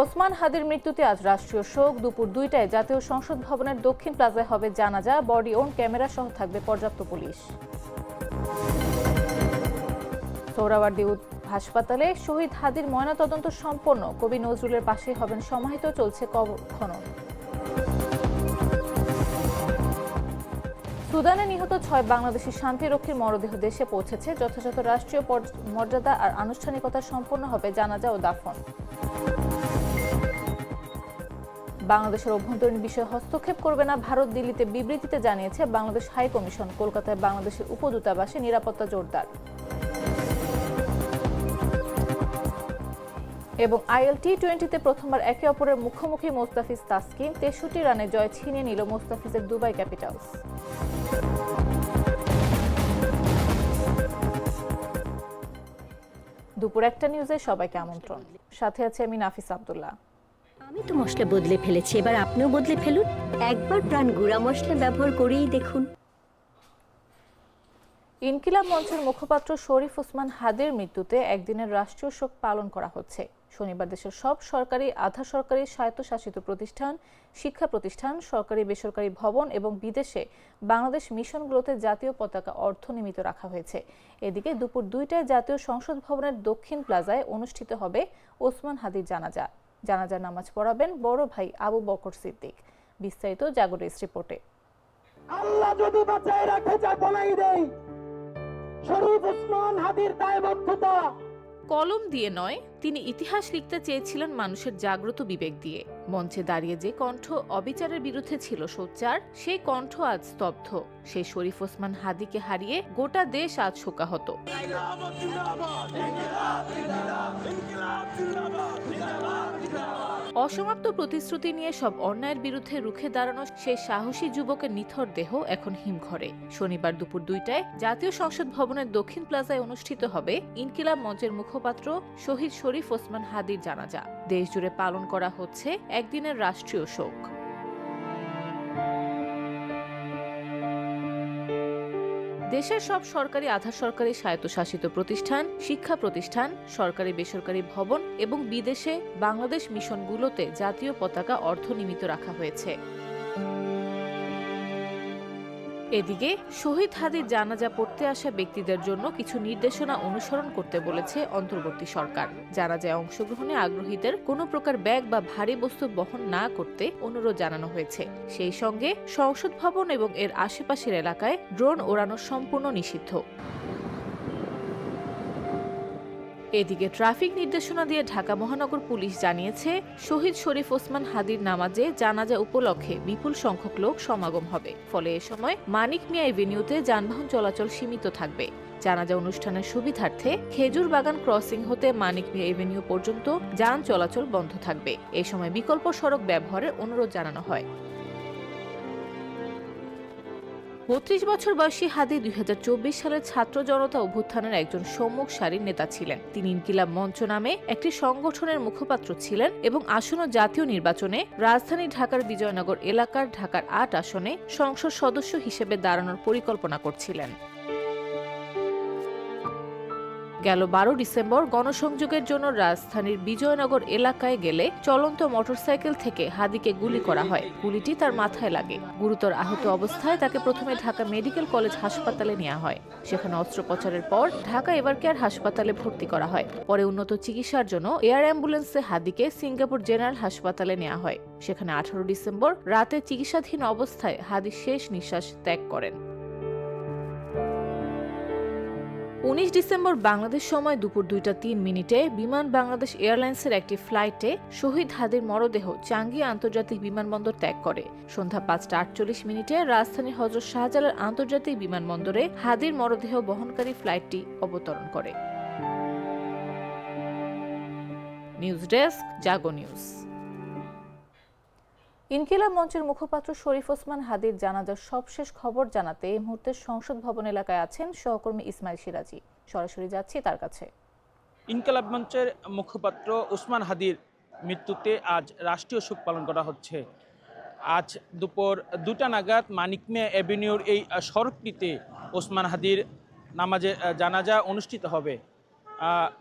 ওসমান হাদির মৃত্যুতে আজ রাষ্ট্রীয় শোক। দুপুর 2টায় জাতীয় সংসদ ভবনের দক্ষিণ প্লাজায় হবে জানাজা। বডি অন ক্যামেরা সহ থাকবে পর্যাপ্ত পুলিশ। সোহরাওয়ার্দী হাসপাতালে শহীদ হাদির ময়নাতদন্ত সম্পন্ন। কবি নজরুলের পাশে হবেন সমাহিত। চলছে কবর খনন। সুদানে নিহত 6 বাংলাদেশি শান্তিরক্ষীর মরদেহ দেশে পৌঁছেছে। যথাযথ রাষ্ট্রীয় মর্যাদা আর আনুষ্ঠানিকতা সম্পন্ন হবে জানাজা ও দাফন। বাংলাদেশের অভ্যন্তরীণ বিষয়ে হস্তক্ষেপ করবে না ভারত, দিল্লিতে বিবৃতিতে জানিয়েছে বাংলাদেশ হাই কমিশন। কলকাতায় বাংলাদেশের উপদূতাবাসে নিরাপত্তা জোরদার। এবং আইএল টি-20তে প্রথমবার একে অপরের মুখোমুখি মোস্তাফিজ তাসকিন। 63 রানে জয় ছিনিয়ে নিল মোস্তাফিজের দুবাই ক্যাপিটালস। দুপুর 1টা নিউজে সবাইকে আমন্ত্রণ। সাথে আছে আমি নাফিস আব্দুল্লাহ। আমি তো মশলা বদলে ফেলেছি, এবার আপনিও বদলে ফেলুন। একবার প্রাণ গুঁড়া মশলা ব্যবহার করেই দেখুন। ইনকিলাব মঞ্চের মুখপাত্র শরীফ ওসমান হাদির মৃত্যুতে একদিনের রাষ্ট্রীয় শোক পালন করা হচ্ছে। শনিবার দেশের সব সরকারি, আধা সরকারি, স্বায়ত্তশাসিত প্রতিষ্ঠান, শিক্ষা প্রতিষ্ঠান, সরকারি বেসরকারি ভবন এবং বিদেশে বাংলাদেশ মিশনগুলোতে জাতীয় পতাকা অর্ধনিমিত রাখা হয়েছে। এদিকে দুপুর 2টায় জাতীয় সংসদ ভবনের দক্ষিণ প্লাজায় অনুষ্ঠিত হবে ওসমান হাদির জানাজা। জানাজার নামাজ পড়াবেন বড় ভাই আবু বকর সিদ্দিক। বিস্তারিত জাগরের রিপোর্টে। আল্লাহ যদি বাঁচায় রাখে যা বলাই দেই, শরীফ ওসমান হাদির দায়বদ্ধতা কলম দিয়ে নয়, তিনি ইতিহাস লিখতে চেয়েছিলেন মানুষের জাগ্রত বিবেক দিয়ে। মঞ্চে দাঁড়িয়ে যে কণ্ঠ অবিচারের বিরুদ্ধে ছিল সোচ্চার, সেই কণ্ঠ আজ স্তব্ধ। সেই শরীফ ওসমান হাদিকে হারিয়ে গোটা দেশ আজ শোকাহত। অসমাপ্ত প্রতিশ্রুতি নিয়ে সব অন্যায়ের বিরুদ্ধে রুখে দাঁড়ানো সেই সাহসী যুবকের নিথর দেহ এখন হিমঘরে। শনিবার দুপুর 2টায় জাতীয় সংসদ ভবনের দক্ষিণ প্লাজায় অনুষ্ঠিত হবে ইনকিলাব মঞ্চের মুখপাত্র শহীদ শরীফ ওসমান হাদির জানাজা। দেশ জুড়ে পালন করা হচ্ছে একদিনের রাষ্ট্রীয় শোক। দেশের সব সরকারি, আধা সরকারি, স্বায়ত্তশাসিত প্রতিষ্ঠান, শিক্ষা প্রতিষ্ঠান, সরকারি বেসরকারি ভবন এবং বিদেশে বাংলাদেশ মিশনগুলোতে জাতীয় পতাকা অর্ধনিমিত রাখা হয়েছে। এদিকে শহীদ হাদির জানাজা পড়তে আসা ব্যক্তিদের জন্য কিছু নির্দেশনা অনুসরণ করতে বলেছে অন্তর্বর্তী সরকার। জানাজায় অংশগ্রহণে আগ্রহীদের কোনো প্রকার ব্যাগ বা ভারী বস্তু বহন না করতে অনুরোধ জানানো হয়েছে। সেই সঙ্গে সংসদ ভবন এবং এর আশেপাশের এলাকায় ড্রোন ওড়ানো সম্পূর্ণ নিষিদ্ধ। এদিকে ট্রাফিক নির্দেশনা দিয়ে ঢাকা মহানগর পুলিশ জানিয়েছে, শহীদ শরীফ ওসমান হাদির নামাজে জানাজা উপলক্ষে বিপুল সংখ্যক লোক সমাগম হবে। ফলে এ সময় মানিক মিয়া এভিনিউতে যানবাহন চলাচল সীমিত থাকবে। জানাজা অনুষ্ঠানের সুবিধার্থে খেজুর বাগান ক্রসিং হতে মানিক মিয়া এভিনিউ পর্যন্ত যান চলাচল বন্ধ থাকবে। এ সময় বিকল্প সড়ক ব্যবহারের অনুরোধ জানানো হয়। 32 বছর বয়সী হাদি 2024 সালের ছাত্র জনতা অভ্যুত্থানের একজন সম্মুখ সারির নেতা ছিলেন। তিনি ইনকিলাব মঞ্চ নামে একটি সংগঠনের মুখপাত্র ছিলেন এবং আসন্ন জাতীয় নির্বাচনে রাজধানী ঢাকার বিজয়নগর এলাকার ঢাকার 8 আসনে সংসদ সদস্য হিসেবে দাঁড়ানোর পরিকল্পনা করছিলেন। গেল 12 ডিসেম্বর গণসংযোগের জন্য রাজধানীর বিজয়নগর এলাকায় গেলে চলন্ত মোটরসাইকেল থেকে হাদিকে গুলি করা হয়। গুলিটি তার মাথায় লাগে। গুরুতর আহত অবস্থায় তাকে প্রথমে ঢাকা মেডিকেল কলেজ হাসপাতালে নেওয়া হয়। সেখানে অস্ত্রোপচারের পর ঢাকা এভারকেয়ার হাসপাতালে ভর্তি করা হয়। পরে উন্নত চিকিৎসার জন্য এয়ার অ্যাম্বুলেন্সে হাদিকে সিঙ্গাপুর জেনারেল হাসপাতালে নেওয়া হয়। সেখানে 18 ডিসেম্বর রাতে চিকিৎসাধীন অবস্থায় হাদি শেষ নিঃশ্বাস ত্যাগ করেন। 19 ডিসেম্বর বাংলাদেশ সময় দুপুর 2:03 বিমান বাংলাদেশ এয়ারলাইন্সের একটি ফ্লাইটে শহীদ হাদির মরদেহ চাঙ্গি আন্তর্জাতিক বিমানবন্দর ত্যাগ করে। সন্ধ্যা 5:48 রাজধানীর হযরত শাহজালাল আন্তর্জাতিক বিমানবন্দরে হাদির মরদেহ বহনকারী ফ্লাইটটি অবতরণ করে। নিউজ ডেস্ক, জাগো নিউজ। ইনকিলাব মঞ্চের মুখপাত্র শরীফ ওসমান হাদির জানাজার সবশেষ খবর জানাতে এই মুহূর্তে সংসদ ভবন এলাকায় আছেন সহকর্মী ইসমাইল সিরাজি। সরাসরি যাচ্ছি তার কাছে। ইনকিলাব মঞ্চের মুখপাত্র ওসমান হাদির মৃত্যুতে আজ রাষ্ট্রীয় শোক পালন করা হচ্ছে। আজ দুপুর 2টা নাগাদ মানিক মিয়া এভিনিউর এই সড়কটিতে ওসমান হাদির নামাজে জানাজা অনুষ্ঠিত হবে।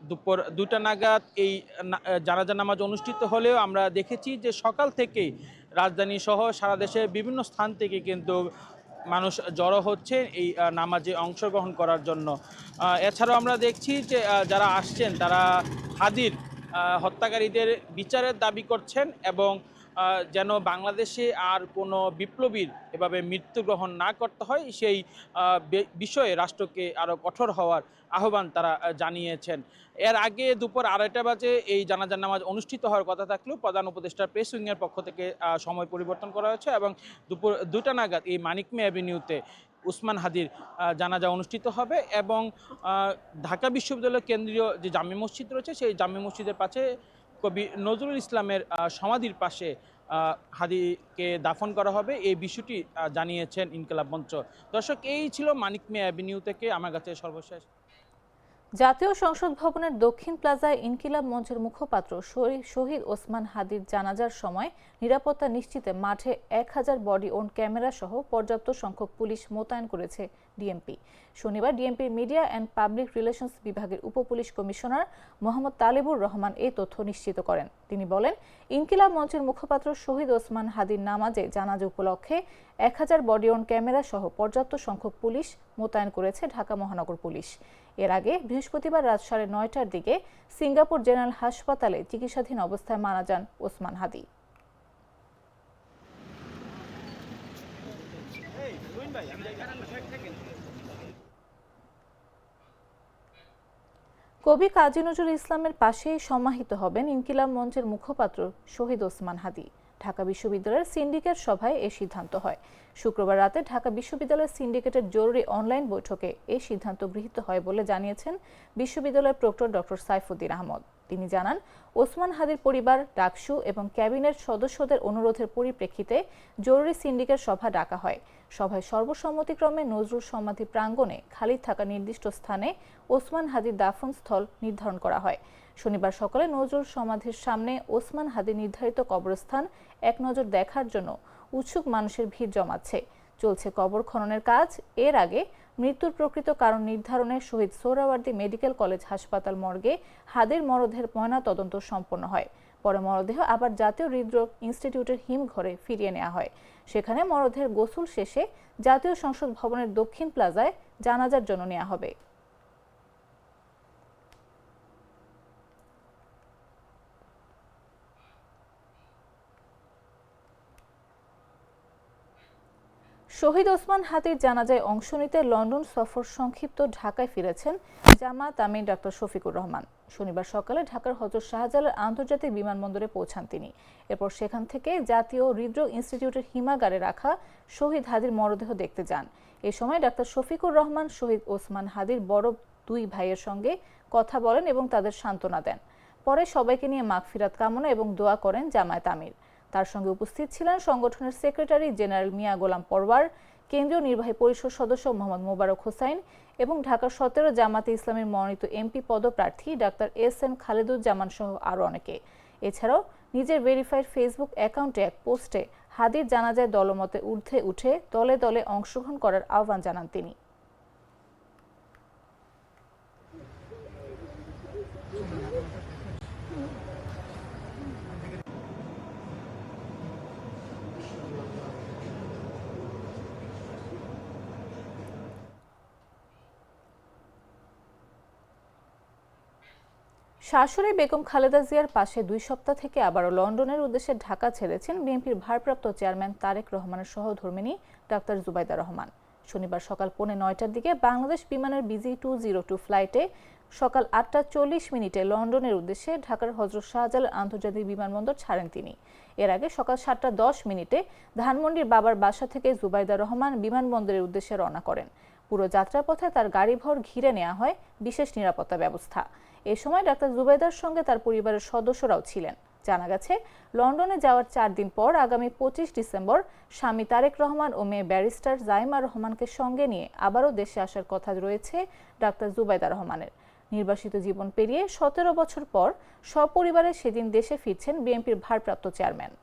দুপুর 2টা নাগাদ এই জানাজা নামাজ অনুষ্ঠিত হলেও আমরা দেখেছি যে সকাল থেকেই রাজধানী সহ সারা দেশের বিভিন্ন স্থান থেকে কিন্তু মানুষ জড়ো হচ্ছে এই নামাজে অংশগ্রহণ করার জন্য। এছাড়াও আমরা দেখছি যে যারা আসছেন তারা হাদির হত্যাকারীদের বিচারের দাবি করছেন এবং যেন বাংলাদেশে আর কোনো বিপ্লবীর এভাবে মৃত্যুগ্রহণ না করতে হয় সেই বিষয়ে রাষ্ট্রকে আরও কঠোর হওয়ার আহ্বান তারা জানিয়েছেন। এর আগে দুপুর 2:30 বাজে এই জানাজার নামাজ অনুষ্ঠিত হওয়ার কথা থাকলেও প্রধান উপদেষ্টার প্রেস উইংয়ের পক্ষ থেকে সময় পরিবর্তন করা হয়েছে এবং দুপুর 2টা নাগাদ এই মানিক মে অ্যাভিনিউতে উসমান হাদির জানাজা অনুষ্ঠিত হবে এবং ঢাকা বিশ্ববিদ্যালয়ের কেন্দ্রীয় যে জামে মসজিদ রয়েছে সেই জামে মসজিদের পাশে কবি নজরুল ইসলামের সমাধির পাশে হাদিকে দাফন করা হবে, এই বিষয়টি জানিয়েছেন ইনকিলাব মঞ্চ। দর্শক, এই ছিল মানিক মে অ্যাভিনিউ থেকে আমার কাছে সর্বশেষ। জাতীয় সংসদ ভবনের দক্ষিণ প্লাজায় ইনকিলাব মঞ্চের মুখপাত্র শহীদ ওসমান হাদির জানাজার সময় নিরাপত্তা নিশ্চিতে মাঠে 1000 বডি ওন ক্যামেরা সহ পর্যাপ্ত সংখ্যক পুলিশ মোতায়েন করেছে ডিএমপি। শনিবার ডিএমপির মিডিয়া অ্যান্ড পাবলিক রিলেশনস বিভাগের উপপুলিশ কমিশনার মোহাম্মদ তালিবুর রহমান এই তথ্য নিশ্চিত করেন। তিনি বলেন, ইনকিলাব মঞ্চের মুখপাত্র শহীদ ওসমান হাদির নামাজে জানাজা উপলক্ষে 1000 বডি ওন ক্যামেরা সহ পর্যাপ্ত সংখ্যক পুলিশ মোতায়েন করেছে ঢাকা মহানগর পুলিশ। এর আগে বৃহস্পতিবার রাত 9:30টার দিকে সিঙ্গাপুর জেনারেল হাসপাতালে চিকিৎসাধীন অবস্থায় মারা যান ওসমান হাদি। কবি কাজী নজরুল ইসলামের পাশেই সমাহিত হবেন ইনকিলাব মঞ্চের মুখপাত্র শহীদ ওসমান হাদি। ঢাকা বিশ্ববিদ্যালয়ের সিন্ডিকেট সভায় এই সিদ্ধান্ত হয়। শুক্রবার রাতে ঢাকা বিশ্ববিদ্যালয়ের সিন্ডিকেটের জরুরি অনলাইন বৈঠকে এই সিদ্ধান্ত গৃহীত হয় বলে জানিয়েছেন বিশ্ববিদ্যালয়ের প্রক্টর ডক্টর সাইফুদ্দিন আহমদ। তিনি জানান, ওসমান হাদির পরিবার, ডাকসু এবং ক্যাবিনেট সদস্যদের অনুরোধের পরিপ্রেক্ষিতে জরুরি সিন্ডিকেট সভা ডাকা হয়। সভায় সর্বসম্মতিক্রমে নজরুল সমাধি প্রাঙ্গণে খালি থাকা নির্দিষ্ট স্থানে ওসমান হাদির দাফন স্থল নির্ধারণ করা হয়। শনিবার সকালে নজরুল সমাধির সামনে ওসমান হাদির নির্ধারিত কবরস্থান এক নজর দেখার জন্য উৎসুক মানুষের ভিড় জমাচ্ছে। চলছে কবর খননের কাজ। এর আগে মৃত্যুর প্রকৃত কারণ নির্ধারণে শহীদ সোহরাওয়ার্দী মেডিকেল কলেজ হাসপাতাল মর্গে হাদির মরদেহের ময়না তদন্ত সম্পন্ন হয়। পরে মরদেহ আবার জাতীয় হৃদরোগ ইনস্টিটিউটের হিমঘরে ফিরিয়ে নেওয়া হয়। সেখানে মরদেহের গোসল শেষে জাতীয় সংসদ ভবনের দক্ষিণ প্লাজায় জানাজার জন্য নেওয়া হবে। শহীদ ওসমান হাদির জানাজায় অংশ নিতে লন্ডন সফর সংক্ষিপ্ত ঢাকায় ফিরেছেন জামায়াত আমির ডক্টর শফিকুর রহমান। শনিবার সকালে ঢাকার হযরত শাহজালাল আন্তর্জাতিক বিমানবন্দরে পৌঁছান তিনি। এরপর সেখান থেকে জাতীয় হৃদরোগ ইনস্টিটিউটের হিমাগারে রাখা শহীদ হাদির মরদেহ দেখতে যান। এ সময় ডক্টর শফিকুর রহমান শহীদ ওসমান হাদির বড় 2 ভাইয়ের সঙ্গে কথা বলেন এবং তাদের সান্ত্বনা দেন। পরে সবাইকে নিয়ে মাগফিরাত কামনা এবং দোয়া করেন জামায়াত আমির। তার সঙ্গে উপস্থিত ছিলেন সংগঠনের সেক্রেটারি জেনারেল মিয়া গোলাম পরওয়ার, কেন্দ্রীয় নির্বাহী পরিষদ সদস্য মোহাম্মদ মোবারক হোসাইন এবং ঢাকা 17 জামাতে ইসলামের মনোনীত এমপি পদপ্রার্থী ডাক্তার এস.এম. খালেদুজ্জামান সহ আরও অনেকে। এছাড়াও নিজের ভেরিফাইড ফেসবুক অ্যাকাউন্টে এক পোস্টে হাদির জানাজায় দলমতে ঊর্ধ্বে উঠে দলে দলে অংশগ্রহণ করার আহ্বান জানান তিনি। শাশুড়ি বেগম খালেদা জিয়ার পাশে 2 সপ্তাহ থেকে আবারও লন্ডনের উদ্দেশ্যে ঢাকা ছেড়েছেন বিএনপির ভারপ্রাপ্ত চেয়ারম্যান তারেক রহমানের সহধর্মিণী ডাক্তার জুবাইদা রহমান। শনিবার সকাল 9:45টার দিকে বাংলাদেশ বিমানের BG202 ফ্লাইটে সকাল 8:40 লন্ডনের উদ্দেশ্যে ঢাকার হযরত শাহজালাল আন্তর্জাতিক বিমানবন্দর ছাড়েন তিনি। এর আগে সকাল 7:10 ধানমন্ডির বাবার বাসা থেকে জুবাইদা রহমান বিমানবন্দরের উদ্দেশ্যে রওনা করেন। পুরো যাত্রাপথে তার গাড়িভর ঘিরে নেওয়া হয় বিশেষ নিরাপত্তা ব্যবস্থা। এ সময় ডাক্তার জুবাইদার সঙ্গে তার পরিবারের সদস্যরাও ছিলেন। জানা গেছে, লন্ডনে যাওয়ার 4 দিন পর আগামী 25 ডিসেম্বর স্বামী তারেক রহমান ও মেয়ে ব্যারিস্টার জাইমা রহমানকে সঙ্গে নিয়ে আবারও দেশে আসার কথা রয়েছে ডাক্তার জুবাইদা রহমানের। নির্বাসিত জীবন পেরিয়ে 17 বছর পর সপরিবারে সেদিন দেশে ফিরছেন বিএনপির ভারপ্রাপ্ত চেয়ারম্যান।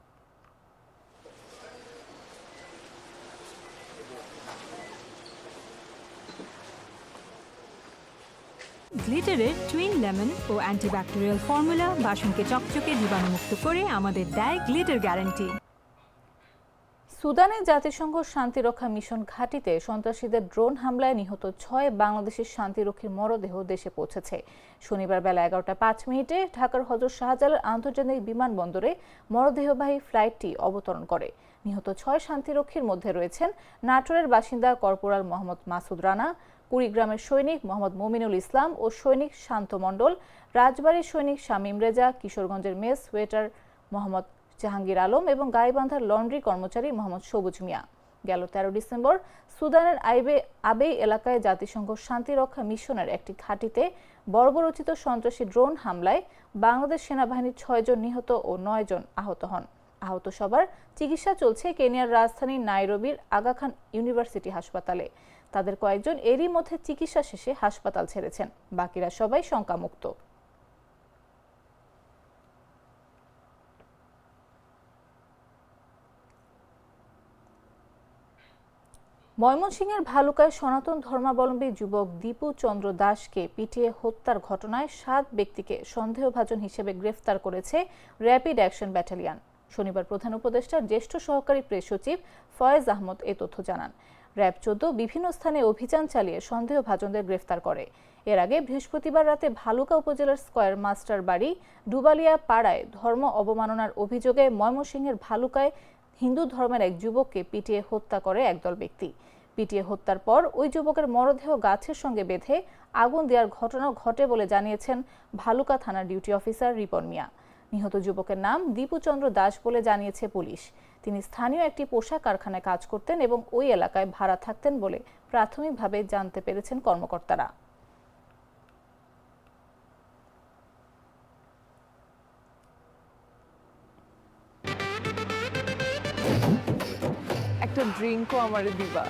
গ্লিটারের টুইন লেমন ও অ্যান্টিব্যাকটেরিয়াল ফর্মুলা বাসনকে চকচকে জীবাণুমুক্ত করে আমাদের দেয় গ্লিটার গ্যারান্টি। সুদানে জাতিসংঘ শান্তিরক্ষা মিশন ঘাঁটিতে সন্ত্রাসীদের ড্রোন হামলায় নিহত 6 বাংলাদেশের শান্তিরক্ষীর মরদেহ দেশে পৌঁছেছে। শনিবার বেলা 11:05 ঢাকার হযরত শাহজালাল আন্তর্জাতিক বিমানবন্দরে মরদেহবাহী ফ্লাইটটি অবতরণ করে। নিহত 6 শান্তিরক্ষীর মধ্যে রয়েছেন নাটোরের বাসিন্দা কর্পোরাল মোহাম্মদ মাসুদ রানা, কুড়িগ্রামের সৈনিক মোহাম্মদ মমিনুল ইসলাম ও সৈনিক শান্ত মণ্ডল, রাজবাড়ীর সৈনিক শামীম রেজা, কিশোরগঞ্জের মেস ওয়েটার মোহাম্মদ জাহাঙ্গীর আলম এবং গাইবান্ধার লন্ড্রি কর্মচারী মোহাম্মদ সবুজ মিয়া। গেল 13 ডিসেম্বর সুদানের আবেই এলাকায় জাতিসংঘ শান্তিরক্ষা মিশনের একটি ঘাঁটিতে বর্বরোচিত সন্ত্রাসী ড্রোন হামলায় বাংলাদেশ সেনাবাহিনীর 6 জন নিহত ও 9 জন আহত হন। আহত সবার চিকিৎসা চলছে কেনিয়ার রাজধানী নাইরোবির আগা খান ইউনিভার্সিটি হাসপাতালে। তাদের কয়েকজন এরই মধ্যে চিকিৎসা শেষে হাসপাতাল ছেড়েছেন, বাকিরা সবাই শঙ্কামুক্ত। ময়মনসিংহের ভালুকায় সনাতন ধর্মাবলম্বী যুবক দীপু চন্দ্র দাসকে পিটিয়ে হত্যার ঘটনায় 7 ব্যক্তিকে সন্দেহভাজন হিসেবে গ্রেফতার করেছে র্যাপিড অ্যাকশন ব্যাটালিয়ন। শনিবার প্রধান উপদেষ্টার জ্যেষ্ঠ সহকারী প্রেস সচিব ফয়েজ আহমদ এ তথ্য জানান। র্যাব 14 বিভিন্ন স্থানে অভিযান চালিয়ে সন্দেহভাজনদের গ্রেফতার করে। এর আগে বৃহস্পতিবার রাতে ভালুকা উপজেলার স্কয়ার মাস্টার বাড়ি ডুবালিয়া পাড়ায় ধর্ম অবমাননার অভিযোগে ময়মনসিংহের ভালুকায় হিন্দু ধর্মের এক যুবককে পিটিয়ে হত্যা করে একদল ব্যক্তি। পিটিয়ে হত্যার পর ওই যুবকের মরদেহ গাছের সঙ্গে বেঁধে আগুন দেওয়ার ঘটনা ঘটে বলে জানিয়েছেন ভালুকা থানার ডিউটি অফিসার রিপন মিয়া। নিহত যুবকের নাম দীপু চন্দ্র দাস বলে জানিয়েছে পুলিশ। তিনি স্থানীয় একটি পোশাক কারখানায় কাজ করতেন এবং ওই এলাকায় ভাড়া থাকতেন বলে প্রাথমিকভাবে জানতে পেরেছেন কর্মকর্তারা। একটা ড্রিঙ্কও আমারে দিবা?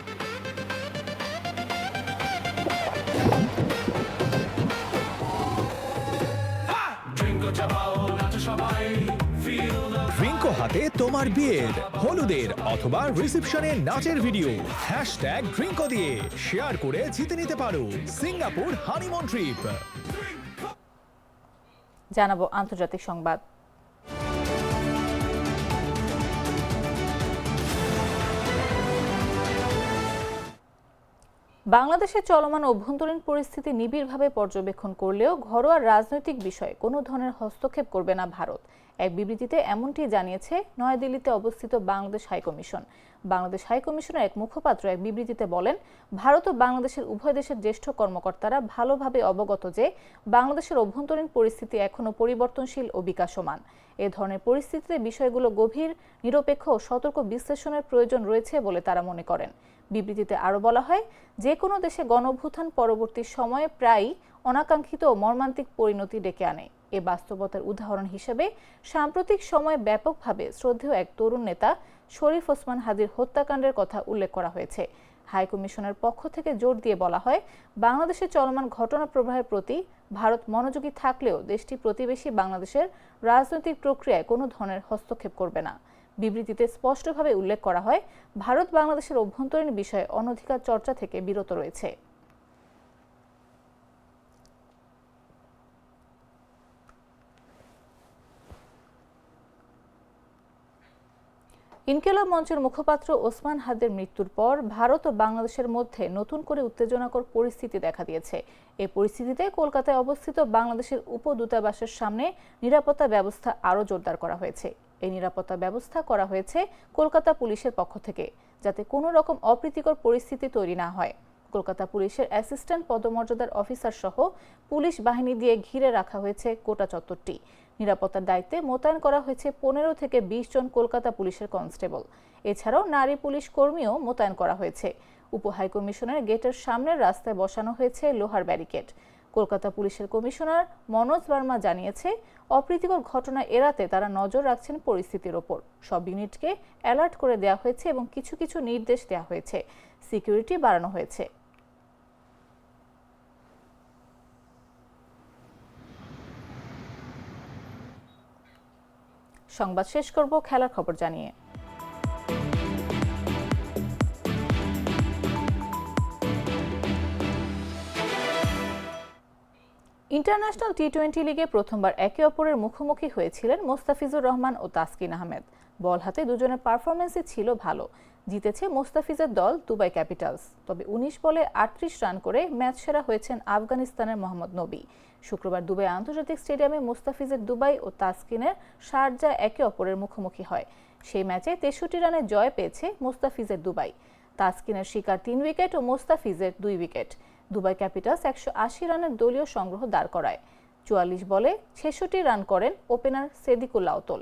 ড্রিঙ্কো হাতে তোমার বিয়ের, হলুদের অথবা রিসেপশনের নাচের ভিডিও #ড্রিঙ্কো দিয়ে শেয়ার করে জিতে নিতে পারো সিঙ্গাপুর হানিমুন ট্রিপ। জানাবো আন্তর্জাতিক সংবাদ। বাংলাদেশে চলমান অভ্যন্তরীণ পরিস্থিতি নিবিড়ভাবে পর্যবেক্ষণ করলেও ঘরোয়া রাজনৈতিক বিষয়ে কোনো ধরনের হস্তক্ষেপ করবে না ভারত। এক বিবৃতিতে এমনটি জানিয়েছে নয়াদিল্লিতে অবস্থিত বাংলাদেশ হাইকমিশন। বাংলাদেশ হাইকমিশনের এক মুখপাত্র এক বিবৃতিতে বলেন, ভারত ও বাংলাদেশের উভয় দেশের জ্যেষ্ঠ কর্মকর্তারা ভালোভাবে অবগত যে বাংলাদেশের অভ্যন্তরীণ পরিস্থিতি এখনও পরিবর্তনশীল ও বিকাশমান। এ ধরনের পরিস্থিতিতে বিষয়গুলো গভীর, নিরপেক্ষ ও সতর্ক বিশ্লেষণের প্রয়োজন রয়েছে বলে তারা মনে করেন। বিবৃতিতে আরও বলা হয়, যে কোনো দেশে গণঅভ্যুত্থান পরবর্তী সময়ে প্রায়ই অনাকাঙ্ক্ষিত ও মর্মান্তিক পরিণতি ডেকে আনে। এ বাস্তবতার উদাহরণ হিসেবে সাম্প্রতিক সময়ে ব্যাপকভাবে শ্রদ্ধেয় এক তরুণ নেতা শরীফ ওসমান হাদির হত্যাকাণ্ডের কথা উল্লেখ করা হয়েছে। হাইকমিশনের পক্ষ থেকে জোর দিয়ে বলা হয়, বাংলাদেশে চলমান ঘটনা প্রবাহের প্রতি ভারত মনোযোগী থাকলেও দেশটি প্রতিবেশী বাংলাদেশের রাজনৈতিক প্রক্রিয়ায় কোনো ধরনের হস্তক্ষেপ করবে না। বিবৃতিতে স্পষ্টভাবে উল্লেখ করা হয়, ভারত বাংলাদেশের অভ্যন্তরীণ বিষয়ে অনধিকার চর্চা থেকে বিরত রয়েছে। ইনকিলাব মঞ্চের মুখপাত্র ওসমান হাদির মৃত্যুর পর ভারত ও বাংলাদেশের মধ্যে নতুন করে উত্তেজনাকর পরিস্থিতি দেখা দিয়েছে। এই পরিস্থিতিতে কলকাতায় অবস্থিত বাংলাদেশের উপদূতাবাসের সামনে নিরাপত্তা ব্যবস্থা আরও জোরদার করা হয়েছে। এই নিরাপত্তা ব্যবস্থা করা হয়েছে কলকাতা পুলিশের পক্ষ থেকে, যাতে কোনো রকম অপ্রীতিকর পরিস্থিতি তৈরি না হয়। কলকাতা পুলিশের অ্যাসিস্ট্যান্ট পদমর্যাদার অফিসার সহ পুলিশ বাহিনী দিয়ে ঘিরে রাখা হয়েছে গোটা চত্বরটি। নিরাপত্তার দায়িত্বে মোতায়েন করা হয়েছে 15 থেকে 20 জন কলকাতা পুলিশের কনস্টেবল। এছাড়াও নারী পুলিশ কর্মীও মোতায়েন করা হয়েছে। উপহাইকমিশনের গেটের সামনের রাস্তায় বসানো হয়েছে লোহার ব্যারিকেড। কলকাতা পুলিশের কমিশনার মনোজ বার্মা জানিয়েছে, অপ্রীতিকর ঘটনা এড়াতে তারা নজর রাখছেন পরিস্থিতির ওপর। সব ইউনিটকে অ্যালার্ট করে দেওয়া হয়েছে এবং কিছু কিছু নির্দেশ দেওয়া হয়েছে। সিকিউরিটি বাড়ানো হয়েছে। সংবাদ শেষ করব খেলার খবর জানিয়ে। ইন্টারন্যাশনাল টি-20 লিগে প্রথমবার একে অপরের মুখোমুখি হয়েছিলেন মোস্তাফিজুর রহমান ও তাসকিন আহমেদ। বল হাতে দুজনের পারফরমেন্সই ছিল ভালো। জিতেছে মোস্তাফিজের দল দুবাই ক্যাপিটালস। তবে ১৯ বলে ৩৮ রান করে ম্যাচ সেরা হয়েছেন আফগানিস্তানের মোহাম্মদ নবী। শুক্রবার দুবাই আন্তর্জাতিক স্টেডিয়ামে মোস্তাফিজের দুবাই ও তাসকিনের শারজা একে অপরের মুখোমুখি হয়। সেই ম্যাচে ৬৩ রানে জয় পেয়েছে মোস্তাফিজের দুবাই। তাসকিনের শিকার ৩ উইকেট ও মোস্তাফিজের ২ উইকেট। দুবাই ক্যাপিটালস ১৮০ রানের দলীয় সংগ্রহ দাঁড় করায়। ৪৪ বলে ৬৬ রান করেন ওপেনার সেদিকুল আওতল।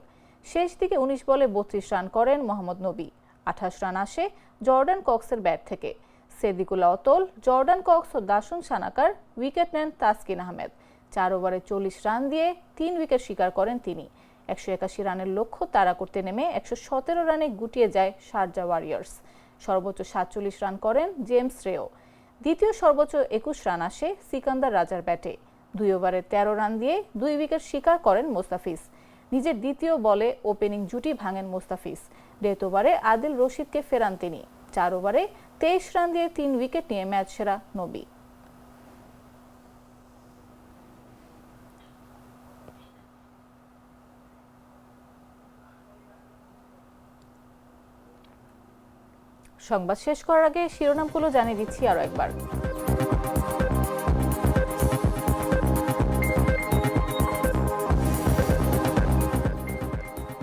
শেষ দিকে ১৯ বলে ৩২ রান করেন মোহাম্মদ নবী। ২৮ রান আসে জর্ডান কক্সের ব্যাট থেকে। সেদিকুল আওতল, জর্ডান কক্স ও দাসুন সানাকার উইকেট নেন তাসকিন আহমেদ। ৪ ওভারে ৪০ রান দিয়ে ৩ উইকেট শিকার করেন তিনি। ১৮১ রানের লক্ষ্য তাড়া করতে নেমে ১১৭ রানে গুটিয়ে যায় শারজা ওয়ারিয়র্স। সর্বোচ্চ ৪৭ রান করেন জেমস রেও। দ্বিতীয় সর্বোচ্চ ২১ রান আসে সিকান্দার রাজার ব্যাটে। ২ ওভারে ১৩ রান দিয়ে ২ উইকেট শিকার করেন মোস্তাফিজ। নিজের দ্বিতীয় বলে ওপেনিং জুটি ভাঙেন মোস্তাফিজ। ডেথ ওভারে আদিল রশিদকে ফেরান তিনি। ৪ ওভারে ২৩ রান দিয়ে ৩ উইকেট নিয়ে ম্যাচ সেরা নবী। সংবাদ শেষ করার আগে শিরোনামগুলো জানিয়ে দিচ্ছি আরো একবার।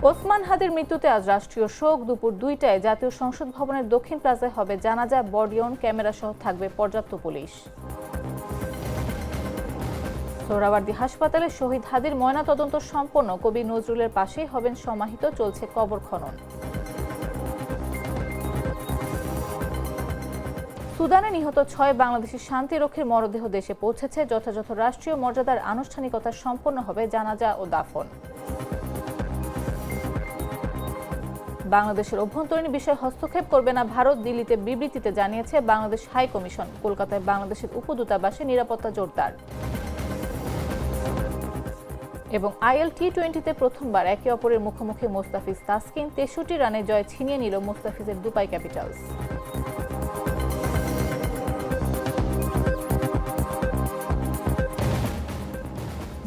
ওসমান হাদির মৃত্যুতে আজ রাষ্ট্রীয় শোক। দুপুর ২টায় জাতীয় সংসদ ভবনের দক্ষিণ প্লাজায় হবে জানাজা। বডিয়ন ক্যামেরা সহ থাকবে পর্যাপ্ত পুলিশ। সোহরাওয়ার্দী হাসপাতালে শহীদ হাদির ময়নাতদন্ত সম্পন্ন। কবি নজরুলের পাশেই হবেন সমাহিত। চলছে কবর খনন। সুদানে নিহত ৬ বাংলাদেশি শান্তিরক্ষীর মরদেহ দেশে পৌঁছেছে। যথাযথ রাষ্ট্রীয় মর্যাদার আনুষ্ঠানিকতা সম্পন্ন হবে জানাজা ও দাফন। বাংলাদেশের অভ্যন্তরীণ বিষয়ে হস্তক্ষেপ করবে না ভারত, দিল্লিতে বিবৃতিতে জানিয়েছে বাংলাদেশ হাই কমিশন। কলকাতায় বাংলাদেশের উপদূতাবাসে নিরাপত্তা জোরদার। এবং আইএল টি-20তে প্রথমবার একে অপরের মুখোমুখি মোস্তাফিজ তাসকিন। ৬৩ রানে জয় ছিনিয়ে নিল মোস্তাফিজের দুবাই ক্যাপিটালস।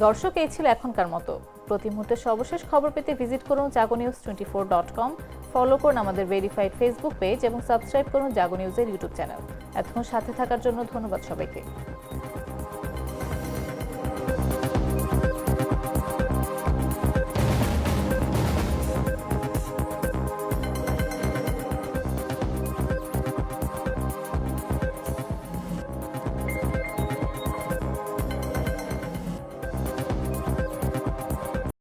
দর্শক, এই ছিল এখনকার মতো। প্রতি মুহূর্তে সর্বশেষ খবর পেতে ভিজিট করুন jagonews24.com, ফলো করুন আমাদের ভেরিফাইড ফেসবুক পেজ এবং সাবস্ক্রাইব করুন জাগো নিউজের ইউটিউব চ্যানেল। এতক্ষণ সাথে থাকার জন্য ধন্যবাদ সবাইকে।